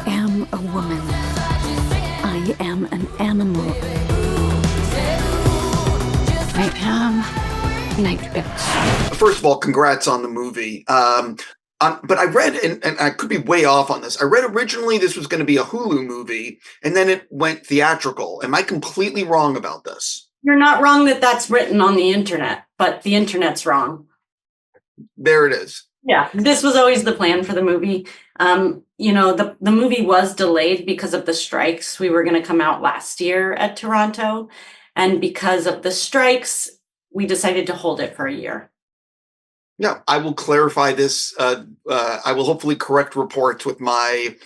am a woman. I am an animal. I am Nightbitch. First of all, congrats on the movie. But I read, and I could be way off on this, I read originally this was going to be a Hulu movie, and then it went theatrical. Am I completely wrong about this? You're not wrong that that's written on the internet, but the internet's wrong. There it is. Yeah, this was always the plan for the movie. The movie was delayed because of the strikes. We were going to come out last year at Toronto, and because of the strikes, we decided to hold it for a year. No, I will clarify this. I will hopefully correct reports with my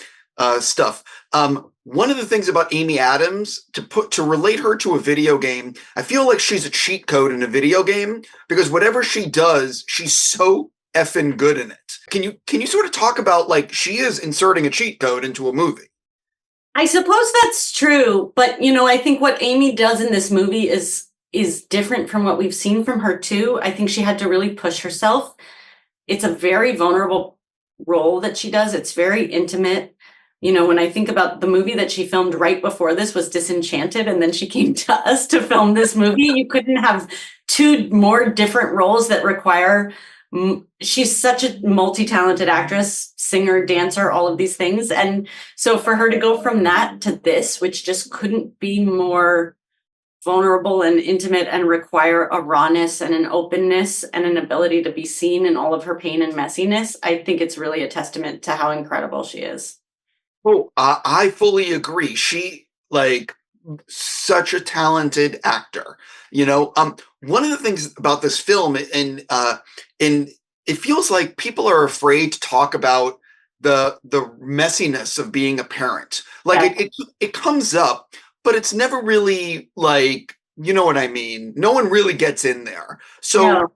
stuff. One of the things about Amy Adams, to relate her to a video game, I feel like she's a cheat code in a video game because whatever she does, she's so effing good in it. Can you sort of talk about, like, she is inserting a cheat code into a movie? I suppose that's true, but I think what Amy does in this movie is different from what we've seen from her too. I think she had to really push herself. It's a very vulnerable role that she does. It's very intimate. When I think about the movie that she filmed right before this was Disenchanted, and then she came to us to film this movie, you couldn't have two more different roles that require. She's such a multi-talented actress, singer, dancer, all of these things. And so for her to go from that to this, which just couldn't be more vulnerable and intimate and require a rawness and an openness and an ability to be seen in all of her pain and messiness, I think it's really a testament to how incredible she is. Oh, I fully agree. She, such a talented actor. One of the things about this film, and it feels like people are afraid to talk about the messiness of being a parent. It comes up, but it's never really you know what I mean? No one really gets in there. So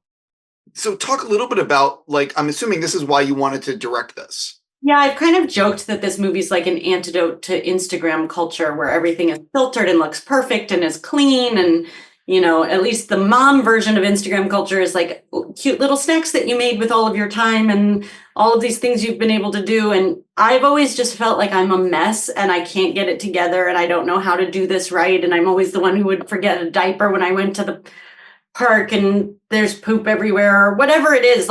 talk a little bit about, I'm assuming this is why you wanted to direct this. Yeah, I've kind of joked that this movie's like an antidote to Instagram culture where everything is filtered and looks perfect and is clean. And, at least the mom version of Instagram culture is like cute little snacks that you made with all of your time and all of these things you've been able to do. And I've always just felt like I'm a mess and I can't get it together and I don't know how to do this right. And I'm always the one who would forget a diaper when I went to the park and there's poop everywhere or whatever it is.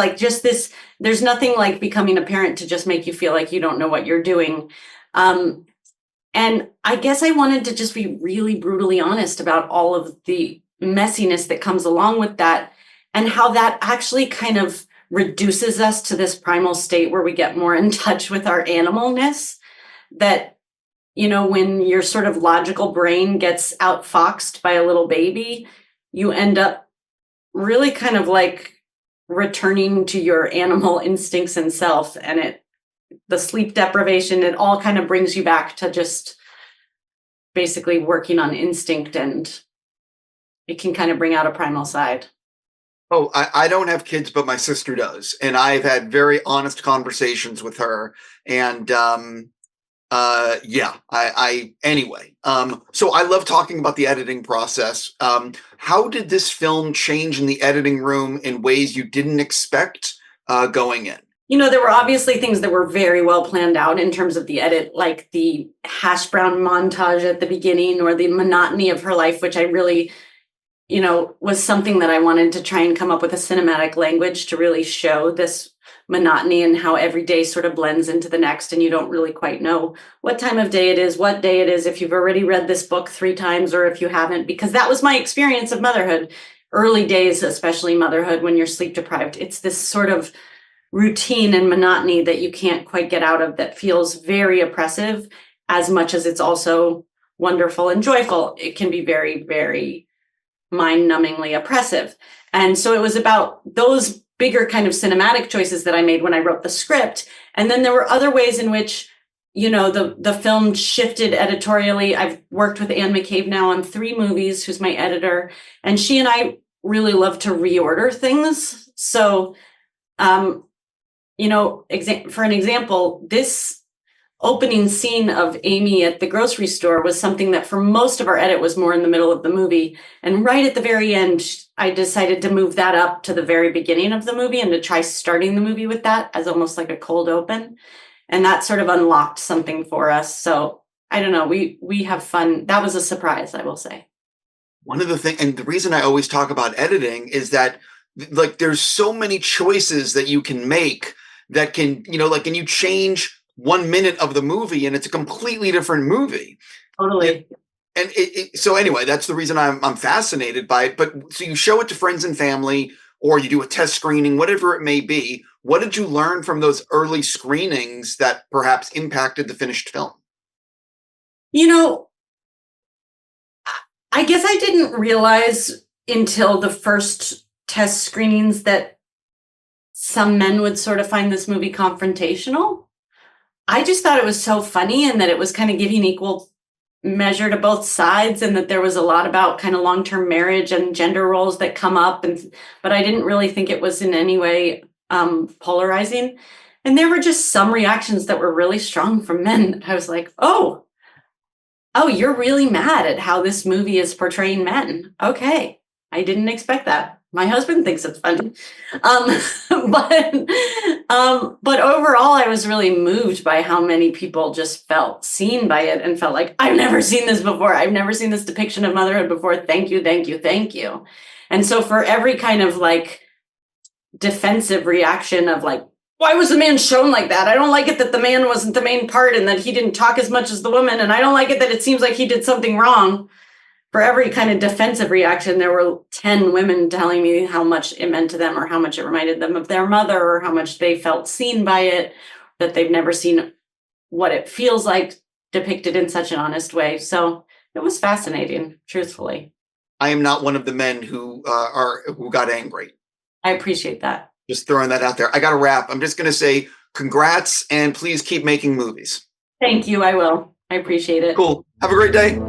There's nothing like becoming a parent to just make you feel like you don't know what you're doing. And I guess I wanted to just be really brutally honest about all of the messiness that comes along with that and how that actually kind of reduces us to this primal state where we get more in touch with our animalness. That, when your sort of logical brain gets outfoxed by a little baby, you end up really kind of like returning to your animal instincts and self, and the sleep deprivation, it all kind of brings you back to just basically working on instinct, and it can kind of bring out a primal side. Oh, I don't have kids, but my sister does. And I've had very honest conversations with her. And anyway. So I love talking about the editing process. How did this film change in the editing room in ways you didn't expect going in? There were obviously things that were very well planned out in terms of the edit, like the hash brown montage at the beginning or the monotony of her life, which I really, was something that I wanted to try and come up with a cinematic language to really show this monotony and how every day sort of blends into the next. And you don't really quite know what time of day it is, what day it is, if you've already read this book 3 times or if you haven't, because that was my experience of motherhood. Early days, especially motherhood, when you're sleep deprived, it's this sort of routine and monotony that you can't quite get out of that feels very oppressive as much as it's also wonderful and joyful. It can be very, very mind-numbingly oppressive. And so it was about those bigger kind of cinematic choices that I made when I wrote the script. And then there were other ways in which, the film shifted editorially. I've worked with Anne McCabe now on 3 movies, who's my editor, and she and I really love to reorder things. So, for an example, this opening scene of Amy at the grocery store was something that for most of our edit was more in the middle of the movie. And right at the very end, I decided to move that up to the very beginning of the movie and to try starting the movie with that as almost like a cold open. And that sort of unlocked something for us. So I don't know, we have fun. That was a surprise, I will say. One of the things, and the reason I always talk about editing is that like there's so many choices that you can make that can, like, and you change 1 minute of the movie and it's a completely different movie. Totally. And so anyway, that's the reason I'm fascinated by it. But so you show it to friends and family, or you do a test screening, whatever it may be. What did you learn from those early screenings that perhaps impacted the finished film? I guess I didn't realize until the first test screenings that some men would sort of find this movie confrontational. I just thought it was so funny and that it was kind of giving equal measure to both sides, and that there was a lot about kind of long-term marriage and gender roles that come up, but I didn't really think it was in any way polarizing. And there were just some reactions that were really strong from men. I was like, oh, you're really mad at how this movie is portraying men. Okay, I didn't expect that. My husband thinks it's funny. But overall, I was really moved by how many people just felt seen by it and felt like, I've never seen this before. I've never seen this depiction of motherhood before. Thank you, thank you, thank you. And so for every kind of like defensive reaction of like, why was the man shown like that? I don't like it that the man wasn't the main part and that he didn't talk as much as the woman. And I don't like it that it seems like he did something wrong. For every kind of defensive reaction, there were 10 women telling me how much it meant to them, or how much it reminded them of their mother, or how much they felt seen by it, that they've never seen what it feels like depicted in such an honest way. So it was fascinating, truthfully. I am not one of the men who got angry. I appreciate that. Just throwing that out there. I got to wrap. I'm just going to say congrats, and please keep making movies. Thank you. I will. I appreciate it. Cool. Have a great day.